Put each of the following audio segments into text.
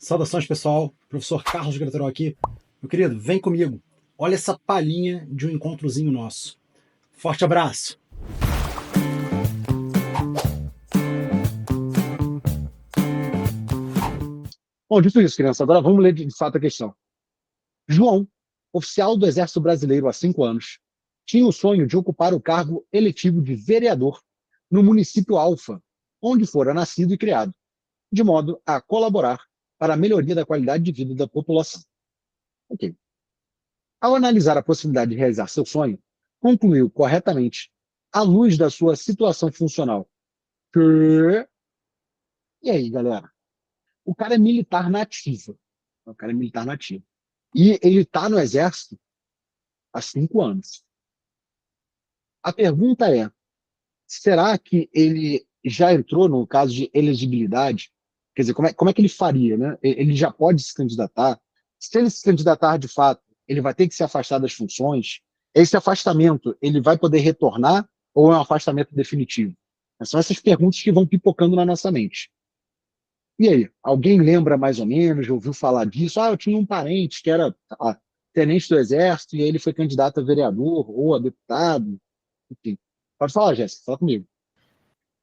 Saudações, pessoal. Professor Carlos Graterol aqui. Meu querido, vem comigo. Olha essa palhinha de um encontrozinho nosso. Forte abraço. Bom, dito isso, criança, agora vamos ler de fato a questão. João, oficial do Exército Brasileiro há 5 anos, tinha o sonho de ocupar o cargo eletivo de vereador no município Alfa, onde fora nascido e criado, de modo a colaborar para a melhoria da qualidade de vida da população. Ok. Ao analisar a possibilidade de realizar seu sonho, concluiu corretamente, à luz da sua situação funcional, que... E aí, galera? O cara é militar nativo. O cara é militar nativo. E ele está no Exército há 5 anos. A pergunta é, será que ele já entrou no caso de elegibilidade? Quer dizer, como é que ele faria, né? Ele já pode se candidatar? Se ele se candidatar de fato, ele vai ter que se afastar das funções? Esse afastamento, ele vai poder retornar ou é um afastamento definitivo? São essas perguntas que vão pipocando na nossa mente. E aí, alguém lembra mais ou menos, já ouviu falar disso? Ah, eu tinha um parente que era tenente do Exército e aí ele foi candidato a vereador ou a deputado. Enfim. Pode falar, Jéssica, fala comigo.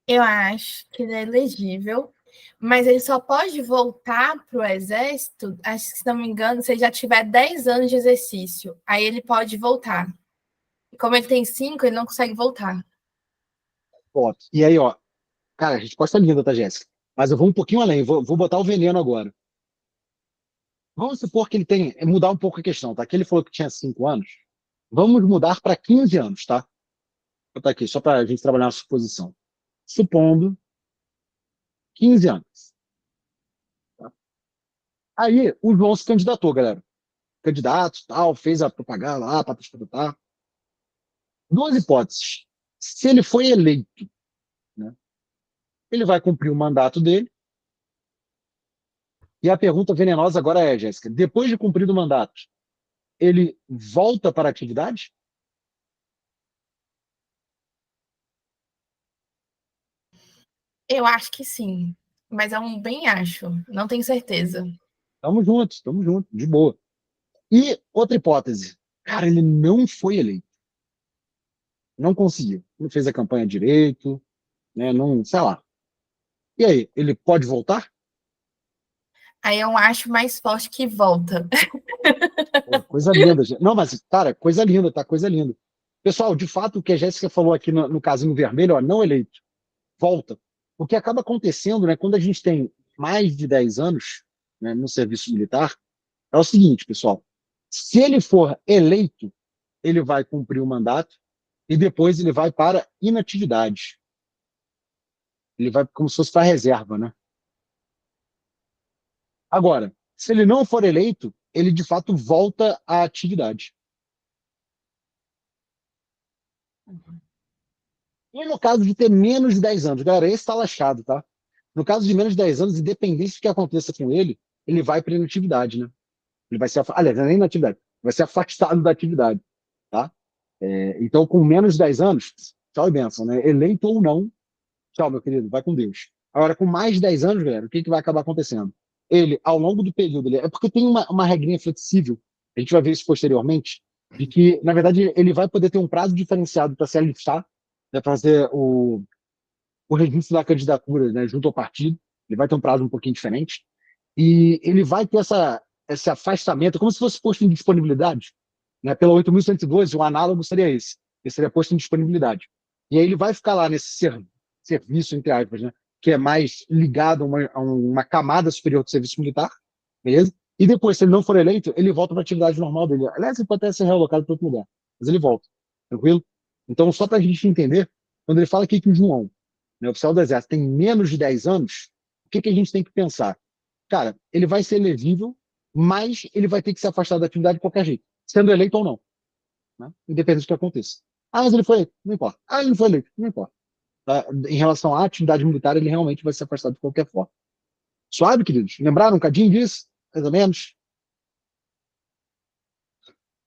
Eu acho que ele é elegível, mas ele só pode voltar para o Exército, acho que, se não me engano, se ele já tiver 10 anos de exercício. Aí ele pode voltar. E como ele tem 5, ele não consegue voltar. Ó, e aí, ó, cara, a resposta é linda, tá, Jéssica? Mas eu vou um pouquinho além, vou botar o veneno agora. Vamos supor que ele tem, mudar um pouco a questão, tá? Que ele falou que tinha 5 anos. Vamos mudar para 15 anos, tá? Vou botar aqui, só para a gente trabalhar na suposição. Supondo 15 anos. Tá? Aí o João se candidatou, galera. Candidato, tal, fez a propaganda lá, tá. Duas hipóteses. Se ele foi eleito, né, ele vai cumprir o mandato dele. E a pergunta venenosa agora é, Jéssica, depois de cumprido o mandato, ele volta para a atividade? Eu acho que sim, mas é um bem acho, não tenho certeza. Tamo junto, de boa. E outra hipótese. Cara, ele não foi eleito. Não conseguiu. Não fez a campanha direito, né? Não, sei lá. E aí, ele pode voltar? Aí eu acho mais forte que volta. Pô, coisa linda, gente. Não, mas, cara, coisa linda, tá? Coisa linda. Pessoal, de fato, o que a Jéssica falou aqui no casinho vermelho, ó, não eleito, volta. O que acaba acontecendo, né, quando a gente tem mais de 10 anos, né, no serviço militar, é o seguinte, pessoal. Se ele for eleito, ele vai cumprir o mandato e depois ele vai para inatividade. Ele vai como se fosse para a reserva, né? Agora, se ele não for eleito, ele de fato volta à atividade. E no caso de ter menos de 10 anos, galera, esse está lascado, tá? No caso de menos de 10 anos, independente do que aconteça com ele vai para inatividade, né? Ele vai ser, aliás, não é nem inatividade, vai ser afastado da atividade, tá? Então, com menos de 10 anos, tchau e benção, né? Eleito ou não, tchau, meu querido, vai com Deus. Agora, com mais de 10 anos, galera, o que vai acabar acontecendo? Ele, ao longo do período, é porque tem uma regrinha flexível, a gente vai ver isso posteriormente, de que, na verdade, ele vai poder ter um prazo diferenciado para se alistar, né, para fazer o registro da candidatura, né, junto ao partido, ele vai ter um prazo um pouquinho diferente, e ele vai ter esse afastamento, como se fosse posto em disponibilidade, né, pela 8.112, o análogo seria esse, ele seria posto em disponibilidade. E aí ele vai ficar lá nesse serviço, entre aspas, né, que é mais ligado a uma camada superior do serviço militar, beleza? E depois, se ele não for eleito, ele volta para a atividade normal dele. Aliás, ele pode até ser realocado para outro lugar, mas ele volta, tranquilo? Então, só para a gente entender, quando ele fala aqui que o João, né, oficial do Exército, tem menos de 10 anos, o que a gente tem que pensar? Cara, ele vai ser elegível, mas ele vai ter que se afastar da atividade de qualquer jeito, sendo eleito ou não, né? Independente do que aconteça. Ah, mas ele foi eleito, não importa. Ah, ele não foi eleito, não importa. Tá? Em relação à atividade militar, ele realmente vai se afastar de qualquer forma. Suave, queridos? Lembraram um cadinho disso? Mais ou menos?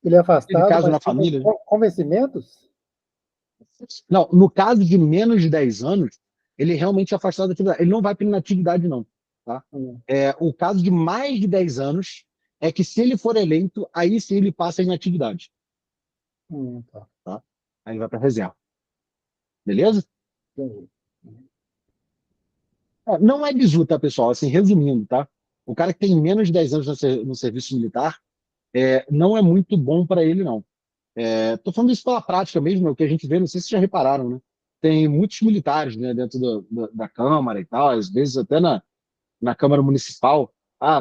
Ele é Teve afastado, caso mas na família? com vencimentos? Não, no caso de menos de 10 anos, ele realmente é afastado da atividade. Ele não vai para inatividade, não. tá? O caso de mais de 10 anos é que se ele for eleito, aí sim ele passa a inatividade, Tá. tá? Aí ele vai para reserva. Beleza? Entendi. Não é bizu, tá, pessoal? Assim, resumindo, tá? O cara que tem menos de 10 anos no serviço militar, não é muito bom para ele, não. Tô falando isso pela prática mesmo, é o que a gente vê, não sei se vocês já repararam, né? Tem muitos militares, né, dentro da Câmara e tal, às vezes até na Câmara Municipal,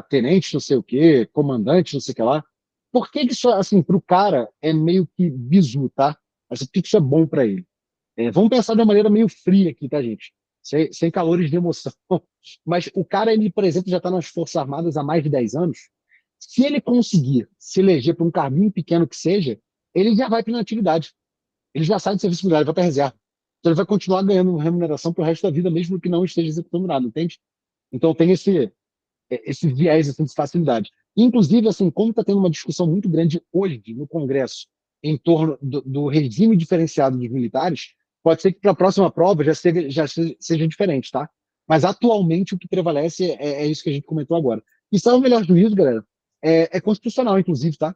tenente não sei o quê, comandante não sei o que lá. Por que que isso, assim, para o cara é meio que bizu, tá? Assim, por que que isso é bom para ele? Vamos pensar de uma maneira meio fria aqui, tá, gente? Sem calores de emoção. Mas o cara, ele, por exemplo, já está nas Forças Armadas há mais de 10 anos. Se ele conseguir se eleger para um carguinho pequeno que seja, ele já vai para inatividade. Ele já sai do serviço militar, ele vai para a reserva. Então ele vai continuar ganhando remuneração para o resto da vida, mesmo que não esteja executando nada, entende? Então tem esse viés assim, de facilidade. Inclusive, assim, como está tendo uma discussão muito grande hoje no Congresso em torno do regime diferenciado dos militares, pode ser que para a próxima prova já seja diferente, tá? Mas atualmente o que prevalece é isso que a gente comentou agora. E sabe o melhor juízo, galera? É constitucional, inclusive, tá?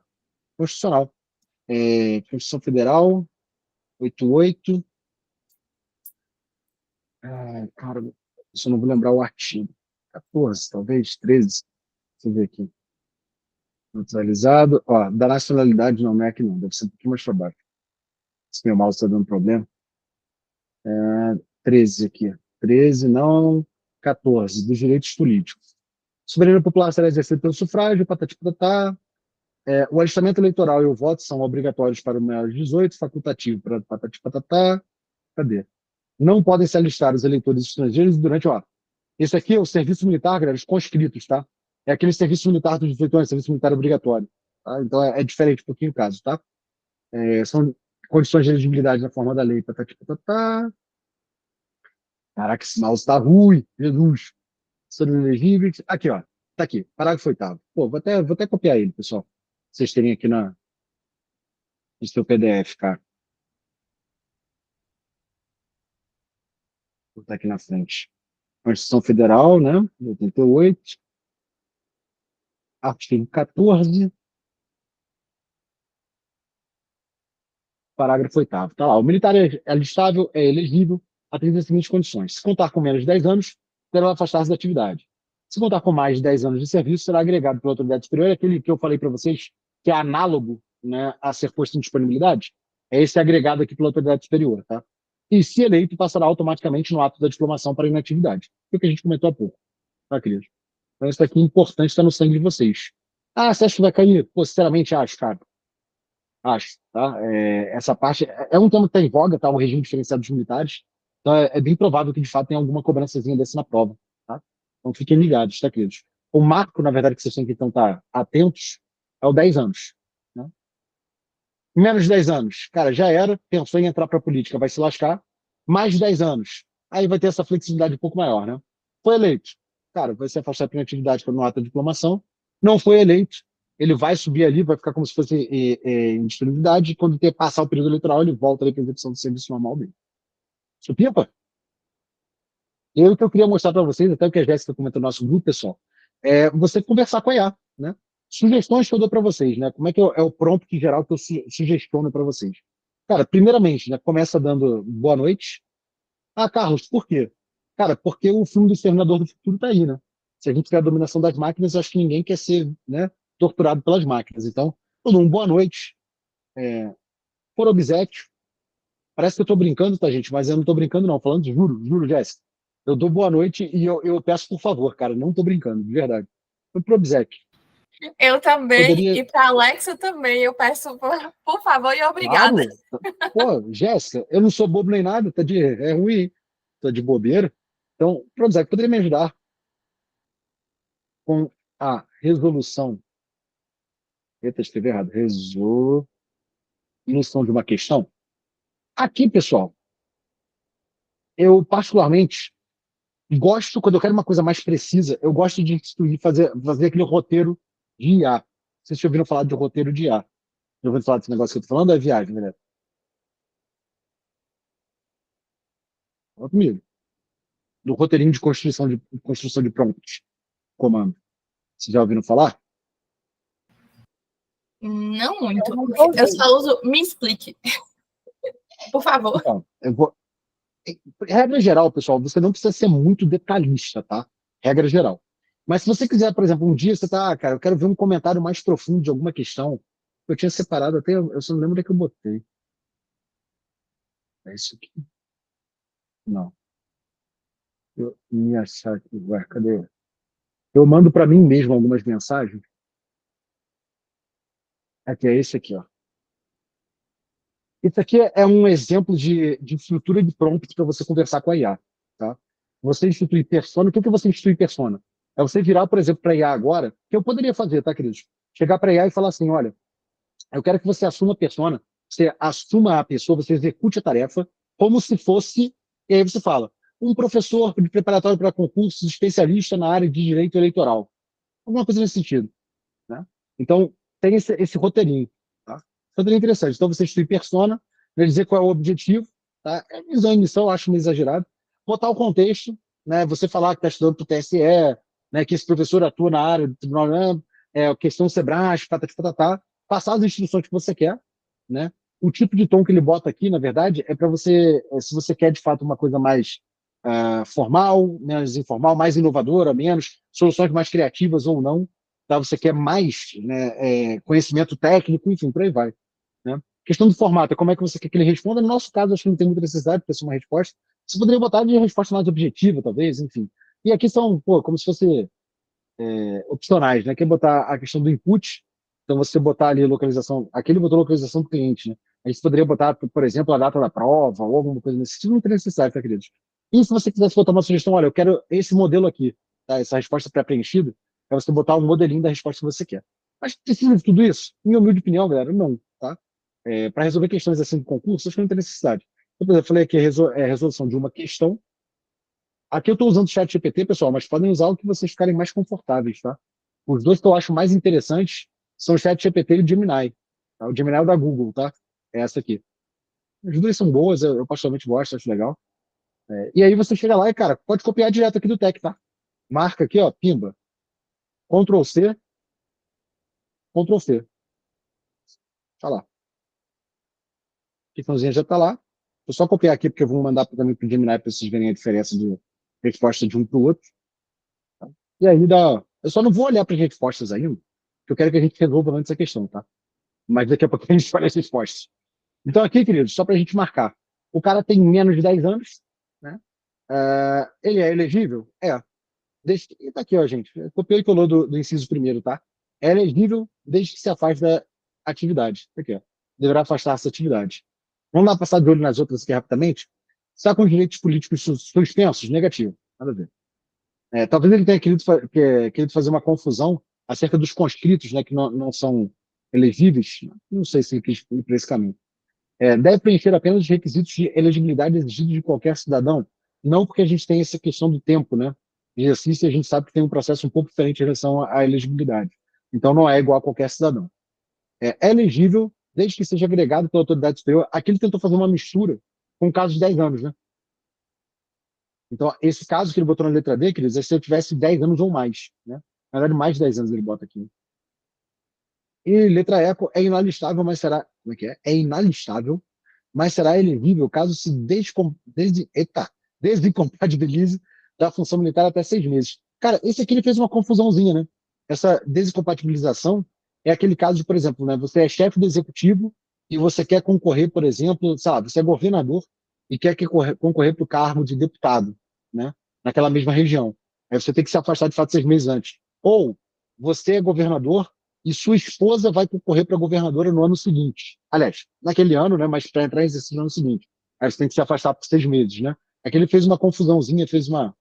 Constitucional. Constituição Federal, 88. Cara, eu não vou lembrar o artigo. 14, talvez, 13. Deixa eu ver aqui. Naturalizado. Ó, da nacionalidade não é aqui não, deve ser um pouquinho mais para baixo. Se meu mouse está dando problema. 13 aqui. 13, não. 14, dos direitos políticos. Soberania popular será exercida pelo sufrágio, patati patatá. O alistamento eleitoral e o voto são obrigatórios para o maior de 18, facultativo para patati patatá. Cadê? Não podem se alistar os eleitores estrangeiros durante, ó. Esse aqui é o serviço militar, galera, os conscritos, tá? É aquele serviço militar dos 18 anos, serviço militar obrigatório. Tá? Então é diferente um pouquinho o caso, tá? São condições de elegibilidade na forma da lei. Patati patatá. Caraca, esse mouse tá ruim, Jesus. São elegíveis. Aqui, ó. Tá aqui, parágrafo 8º. Pô, vou até copiar ele, pessoal. Pra vocês terem aqui no seu PDF, cara. Vou botar aqui na frente. Constituição Federal, né? 88. Artigo 14. Parágrafo 8º. Tá lá. O militar é alistável, é elegível, atendendo as seguintes condições. Se contar com menos de 10 anos, deverá afastar-se da atividade. Se contar com mais de 10 anos de serviço, será agregado pela autoridade superior, aquele que eu falei para vocês, que é análogo, né, a ser posto em disponibilidade, é esse agregado aqui pela autoridade superior, tá? E se eleito, passará automaticamente no ato da diplomação para inatividade. Foi o que a gente comentou há pouco, tá, queridos? Então isso aqui é importante, está no sangue de vocês. Você acha que vai cair? Pô, sinceramente, acho, cara. Acho, tá? Essa parte é um tema que está em voga, tá? O regime diferenciado dos militares. Então é bem provável que de fato tenha alguma cobrançazinha dessa na prova, tá? Então fiquem ligados, tá, queridos? O marco, na verdade, que vocês têm que então estar atentos é o 10 anos, né? Menos de 10 anos, cara, já era, pensou em entrar para a política, vai se lascar. Mais de 10 anos, aí vai ter essa flexibilidade um pouco maior, né? Foi eleito, cara, vai se afastar da atividade no ato de diplomação. Não foi eleito, ele vai subir ali, vai ficar como se fosse em disponibilidade, e quando passar o período eleitoral, ele volta ali para a execução do serviço normal dele. Supipa? E o que eu queria mostrar para vocês, até o que a Jéssica comentou no nosso grupo, pessoal, é você conversar com a IA, né? Sugestões que eu dou para vocês, né? Como é que é o prompt geral que eu sugestiono para vocês? Cara, primeiramente, né, começa dando boa noite. Carlos, por quê? Cara, porque o filme do Exterminador do Futuro tá aí, né? Se a gente quer a dominação das máquinas, eu acho que ninguém quer ser, né, torturado pelas máquinas. Então, eu dou uma boa noite, por obséquio. Parece que eu tô brincando, tá, gente? Mas eu não tô brincando, não. Falando, juro, juro, Jéssica. Eu dou boa noite e eu peço por favor, cara. Não tô brincando, de verdade. Foi por obséquio. Eu também, Poderia. e para Alexa também, eu peço por favor e obrigada. Claro. Pô, Jéssica, eu não sou bobo nem nada, é ruim, tô de bobeira. Então, por obséquio, poderia me ajudar com a resolução. Eita, escrevi errado. Resolução de uma questão. Aqui, pessoal, eu particularmente gosto, quando eu quero uma coisa mais precisa, eu gosto de instituir, fazer aquele roteiro de IA. Vocês já ouviram falar de roteiro de IA? Já ouviram falar desse negócio que eu tô falando? É viagem, galera. Fala comigo. Do roteirinho de construção de prompt. comando? Vocês já ouviram falar? Não muito. Eu só uso me explique. Por favor. Então, regra geral, pessoal, você não precisa ser muito detalhista, tá? Regra geral. Mas se você quiser, por exemplo, um dia você tá, cara, eu quero ver um comentário mais profundo de alguma questão. Eu tinha separado até, eu só não lembro onde é que eu botei. É isso aqui? Não. Eu ia achar aqui, ué, cadê? Eu mando para mim mesmo algumas mensagens. Aqui, é esse aqui, ó. Isso aqui é um exemplo de estrutura de prompt para você conversar com a IA, tá? Você institui persona. O que que você institui persona? É você virar, por exemplo, para a IA agora, que eu poderia fazer, tá, queridos? Chegar para a IA e falar assim, olha, eu quero que você assuma a persona, você assuma a pessoa, você execute a tarefa como se fosse, e aí você fala, um professor de preparatório para concursos, especialista na área de direito eleitoral. Alguma coisa nesse sentido, né? Então, tem esse roteirinho, tá? Roteirinho interessante. Então, você institui persona, né, dizer qual é o objetivo, tá? É visão e missão, eu acho meio exagerado. Botar o contexto, né? Você falar que está estudando para o TSE, né? Que esse professor atua na área do tribunal, né, questão Sebrasp, patati patatá, passar as instruções que você quer, né? O tipo de tom que ele bota aqui, na verdade, é para você, se você quer de fato uma coisa mais formal, menos informal, mais inovadora, menos, soluções mais criativas ou não, tá? Você quer mais, né, conhecimento técnico, enfim, por aí vai, né? Questão do formato, como é que você quer que ele responda? No nosso caso, acho que não tem muita necessidade de ser uma resposta. Você poderia botar de resposta mais objetiva, talvez, enfim. E aqui são, pô, como se fosse opcionais, né? Quer botar a questão do input, então você botar ali localização, aqui ele botou localização do cliente, né? A gente poderia botar, por exemplo, a data da prova ou alguma coisa nesse sentido, não tem necessidade, tá, queridos? E se você quisesse botar uma sugestão, olha, eu quero esse modelo aqui, tá? Essa resposta pré-preenchida, é você botar um modelinho da resposta que você quer. Mas precisa de tudo isso? Minha humilde opinião, galera, não, tá? Para resolver questões assim de concurso, acho que não tem necessidade. Eu, por exemplo, falei aqui a resolução de uma questão. Aqui eu estou usando o chat GPT, pessoal, mas podem usar o que vocês ficarem mais confortáveis, tá? Os dois que eu acho mais interessantes são o chat GPT e o Gemini. Tá? O Gemini é o da Google, tá? É essa aqui. As duas são boas, eu particularmente gosto, acho legal. E aí você chega lá e, cara, pode copiar direto aqui do Tech, tá? Marca aqui, ó, pimba. Ctrl C, Ctrl C. Tá lá. A questãozinha já tá lá. Vou só copiar aqui, porque eu vou mandar também pro Gemini para vocês verem a diferença de resposta de um para o outro. E aí dá. Eu só não vou olhar para as respostas ainda, porque eu quero que a gente resolva antes a questão, tá? Mas daqui a pouco a gente olha as respostas. Então, aqui, queridos, só para a gente marcar. O cara tem menos de 10 anos, né? Ele é elegível? É. E tá aqui, ó, gente. Copiou e colou do inciso primeiro, tá? É elegível desde que se afaste da atividade. Tá aqui, ó. Deverá afastar-se da atividade. Vamos lá passar de olho nas outras aqui rapidamente. Está com direitos políticos suspensos? Negativo. Nada a ver. Talvez ele tenha querido fazer uma confusão acerca dos conscritos, né, que não são elegíveis. Não sei se ele quis ir para esse caminho. Deve preencher apenas os requisitos de elegibilidade exigidos de qualquer cidadão. Não porque a gente tem essa questão do tempo, né? De exercício, a gente sabe que tem um processo um pouco diferente em relação à elegibilidade. Então, não é igual a qualquer cidadão. É elegível desde que seja agregado pela autoridade superior. Aqui ele tentou fazer uma mistura com o caso de 10 anos, né? Então, esse caso que ele botou na letra D, queridos, é se eu tivesse 10 anos ou mais, né? Na verdade, mais de 10 anos ele bota aqui. E letra E é inalistável, mas será. Como é que é? É inalistável, mas será elegível caso se desincompatibilize da função militar até 6 meses. Cara, esse aqui ele fez uma confusãozinha, né? Essa desincompatibilização é aquele caso de, por exemplo, né, você é chefe do executivo e você quer concorrer, por exemplo, sabe, você é governador e quer concorrer para o cargo de deputado, né? Naquela mesma região. Aí você tem que se afastar de fato 6 meses antes. Ou você é governador e sua esposa vai concorrer para governadora no ano seguinte. Aliás, naquele ano, né? Mas para entrar em exercício no ano seguinte. Aí você tem que se afastar por 6 meses, né? É que ele fez uma confusãozinha, fez uma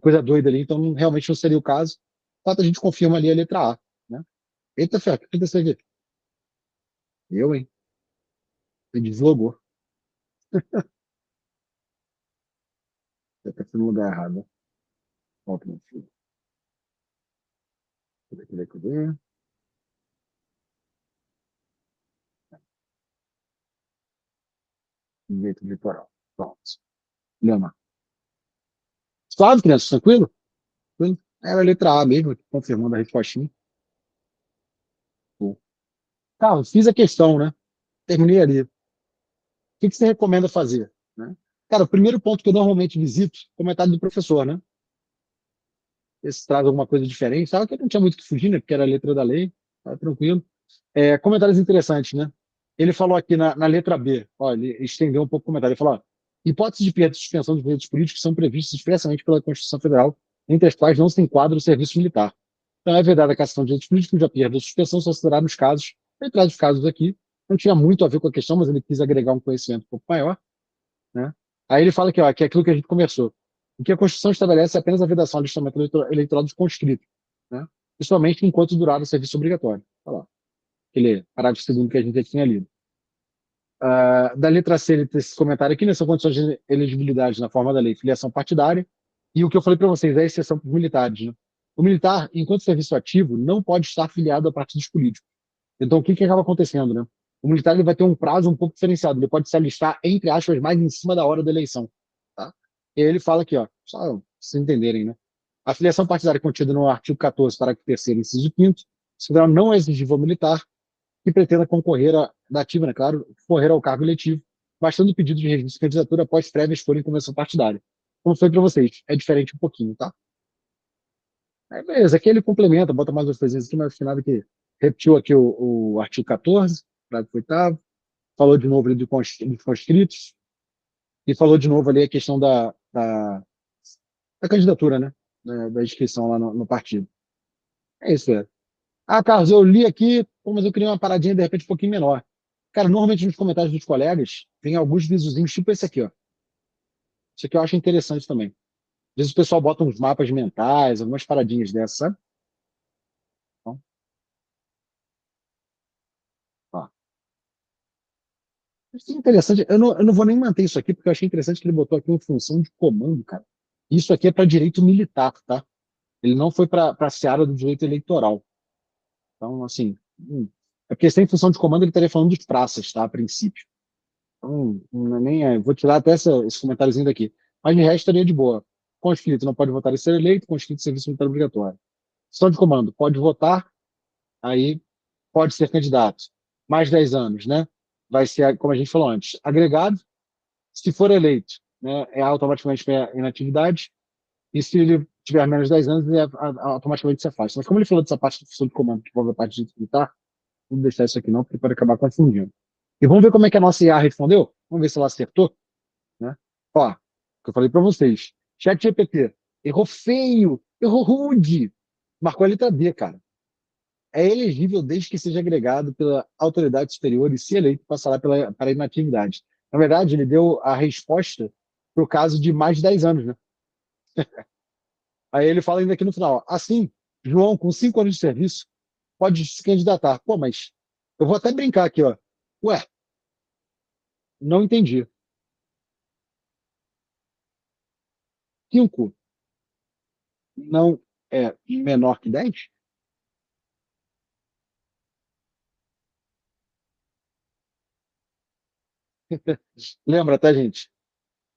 coisa doida ali, então realmente não seria o caso. Fato, a gente confirma ali a letra A, né? Eita, fé, o que aconteceu aqui? Eu, hein? Ele deslogou. Você tá no lugar errado, né? Volta, meu filho. Cadê? Direito litoral. Pronto. Lema. Suave, criança? Tranquilo? Tranquilo? Era a letra A mesmo, confirmando a respostinha. Pô. Tá, fiz a questão, né? Terminei ali. O que você recomenda fazer? Né? Cara, o primeiro ponto que eu normalmente visito é o comentário do professor, né? Esse traz alguma coisa diferente. Sabe que não tinha muito que fugir, né? Porque era a letra da lei, tá tranquilo. Comentários interessantes, né? Ele falou aqui na letra B, ó, ele estendeu um pouco o comentário. Ele falou: ó, hipóteses de perda e suspensão dos direitos políticos são previstas expressamente pela Constituição Federal, entre as quais não se enquadra o serviço militar. Então, é verdade a cassação de direitos políticos, a perda ou suspensão só será nos casos, ele traz os casos aqui, não tinha muito a ver com a questão, mas ele quis agregar um conhecimento um pouco maior, né? Aí ele fala aqui, ó, que é aquilo que a gente conversou. O que a Constituição estabelece é apenas a vedação ao listamento eleitoral dos conscritos, né? Principalmente enquanto durar o serviço obrigatório. Olha lá, aquele parágrafo segundo que a gente já tinha lido. Da letra C, ele tem esse comentário aqui, né? São condições de elegibilidade na forma da lei, filiação partidária. E o que eu falei para vocês é a exceção para os militares, né? O militar, enquanto serviço ativo, não pode estar filiado a partidos políticos. Então, o que acaba acontecendo, né? O militar ele vai ter um prazo um pouco diferenciado. Ele pode se alistar, entre aspas, mais em cima da hora da eleição. Tá? E aí ele fala aqui, ó, só pra vocês entenderem, né? A filiação partidária contida no artigo 14, parágrafo 3º, inciso 5º, se não é exigível ao militar que pretenda concorrer da ativa, né, claro, concorrer ao cargo eletivo, bastando o pedido de registro de candidatura após prévia escolha em convenção partidária. Como foi para vocês, é diferente um pouquinho, tá? Aí, beleza, aqui ele complementa, bota mais umas coisinhas aqui, mas afinal que repetiu aqui o artigo 14, parágrafo 8º, falou de novo ali dos conscritos, e falou de novo ali a questão da candidatura, né? Da inscrição lá no partido. É isso, velho. Ah, Carlos, eu li aqui, pô, mas eu queria uma paradinha de repente um pouquinho menor. Cara, normalmente nos comentários dos colegas tem alguns videozinhos tipo esse aqui, ó. Isso aqui eu acho interessante também. Às vezes o pessoal bota uns mapas mentais, algumas paradinhas dessas, sabe? Então, ó. Isso é interessante. Eu não vou nem manter isso aqui, porque eu achei interessante que ele botou aqui uma função de comando, cara. Isso aqui é para direito militar, tá? Ele não foi para a seara do direito eleitoral. Então, assim, é porque sem função de comando ele estaria falando de praças, tá? A princípio. Então, vou tirar até esse comentáriozinho daqui. Mas de resto estaria de boa. Conscrito não pode votar e ser eleito, conscrito serviço militar obrigatório. Função de comando, pode votar, aí pode ser candidato. Mais 10 anos, né? Vai ser, como a gente falou antes, agregado. Se for eleito, né, é automaticamente inatividade. E se ele tiver menos de 10 anos, ele automaticamente se afasta. Mas como ele falou dessa parte da função de comando que envolve a parte de militar, não vou deixar isso aqui não, porque pode acabar confundindo. E vamos ver como é que a nossa IA respondeu? Vamos ver se ela acertou, né? Ó, o que eu falei para vocês. ChatGPT errou feio, errou rude. Marcou a letra D, cara. É elegível desde que seja agregado pela autoridade superior e, se eleito, passará para inatividade. Na verdade, ele deu a resposta para o caso de mais de 10 anos, né? Aí ele fala ainda aqui no final, ó, assim, João, com 5 anos de serviço, pode se candidatar. Pô, mas eu vou até brincar aqui, ó. Ué, não entendi. 5 não é menor que 10? Lembra, tá, gente?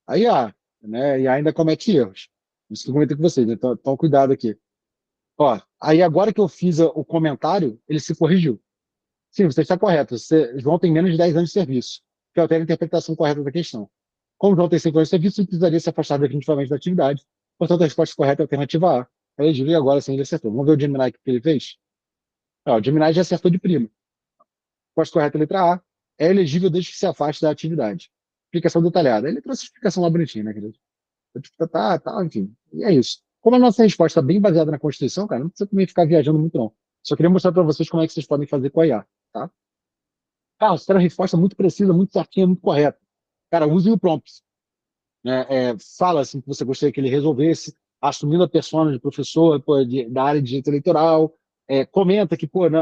Aí, né, e ainda comete erros. Isso que eu comentei com vocês, né? Então, cuidado aqui. Ó, aí agora que eu fiz o comentário, ele se corrigiu. Sim, você está correto. João tem menos de 10 anos de serviço, que altera a interpretação correta da questão. Como João tem 5 anos de serviço, ele precisaria se afastar definitivamente da atividade. Portanto, a resposta correta é a alternativa A. É elegível e agora sim ele acertou. Vamos ver o Gemini o que ele fez? Ó, o Gemini já acertou de prima. Resposta correta, letra A. É elegível desde que se afaste da atividade. Explicação detalhada. Ele trouxe a explicação lá bonitinha, né, querido? Tipo, tá, enfim. E é isso. Como a nossa resposta é bem baseada na Constituição, cara, não precisa também ficar viajando muito, não. Só queria mostrar para vocês como é que vocês podem fazer com a IA, tá? Cara, você tem uma resposta muito precisa, muito certinha, muito correta. Cara, use o prompt. Né? Fala assim que você gostaria que ele resolvesse, assumindo a persona de professor pô, da área de direito eleitoral. Comenta que pô, né,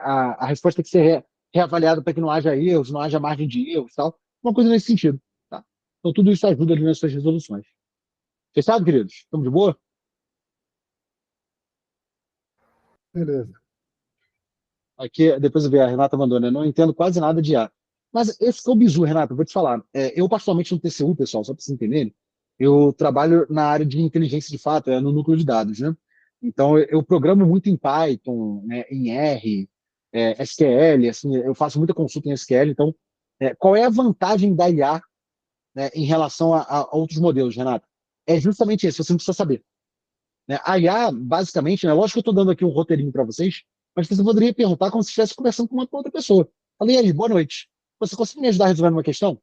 a resposta tem que ser reavaliada para que não haja erros, não haja margem de erros, tal. Uma coisa nesse sentido. Tá? Então, tudo isso ajuda ali nas suas resoluções. Fechado, queridos? Estamos de boa? Beleza. Aqui, depois eu vi, a Renata mandou, né? Não entendo quase nada de IA. Mas esse que é o bizu, Renata, eu vou te falar. Eu, particularmente, no TCU, pessoal, só para vocês entenderem, eu trabalho na área de inteligência de fato, no núcleo de dados, né? Então, eu programo muito em Python, né, em R, SQL, assim, eu faço muita consulta em SQL. Então, qual é a vantagem da IA, né, em relação a outros modelos, Renato? É justamente isso, você não precisa saber. Né? A IA, basicamente, né, lógico que eu estou dando aqui um roteirinho para vocês, mas você poderia perguntar como se estivesse conversando com uma outra pessoa. Falei, e aí, boa noite. Você consegue me ajudar a resolver uma questão?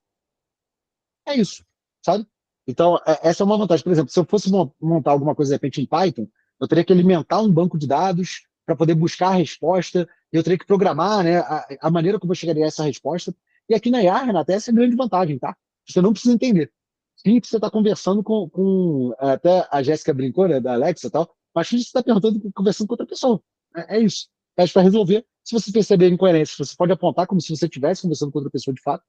É isso, sabe? Então, essa é uma vantagem. Por exemplo, se eu fosse montar alguma coisa, de repente, em Python, eu teria que alimentar um banco de dados para poder buscar a resposta, e eu teria que programar, né, a maneira como eu chegaria a essa resposta. E aqui na IA, Renata, essa é a grande vantagem, tá? Você não precisa entender. Sim, que você está conversando até a Jéssica brincou, né, da Alexa e tal, mas finge que você está perguntando, conversando com outra pessoa. É isso. É para resolver. Se você perceber incoerências, você pode apontar como se você estivesse conversando com outra pessoa de fato,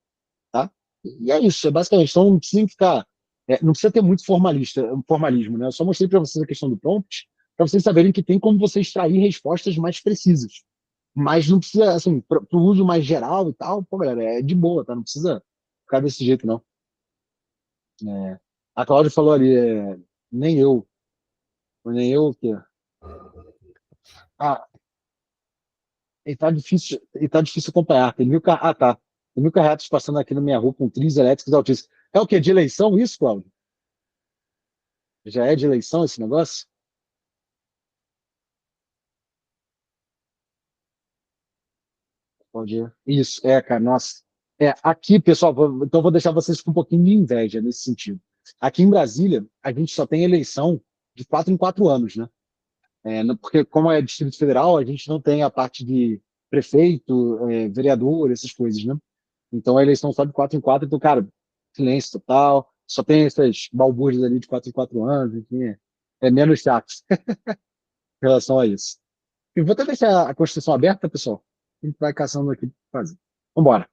tá? E é isso, é basicamente. Então não precisa ficar, não precisa ter muito formalismo, né? Eu só mostrei para vocês a questão do prompt, para vocês saberem que tem como você extrair respostas mais precisas. Mas não precisa, assim, para o uso mais geral e tal, pô, galera, é de boa, tá? Não precisa ficar desse jeito, não. É, a Cláudia falou ali, nem eu, nem eu o quê? Ah, e tá difícil acompanhar. Tá. Tem 1.000 carreatas passando aqui na minha rua com trios elétricos altíssimos. É o quê? De eleição isso, Cláudio? Já é de eleição esse negócio? Pode ir. Isso, cara, nossa. Aqui, pessoal, então vou deixar vocês com um pouquinho de inveja nesse sentido. Aqui em Brasília, a gente só tem eleição de 4 em 4 anos, né? Porque como é Distrito Federal, a gente não tem a parte de prefeito, vereador, essas coisas, né? Então a eleição só de 4 em 4, então, cara, silêncio total, só tem essas balbúrdias ali de 4 em 4 anos, enfim, é menos chato em relação a isso. E vou até deixar a Constituição aberta, pessoal. A gente vai caçando aqui para fazer. Vambora.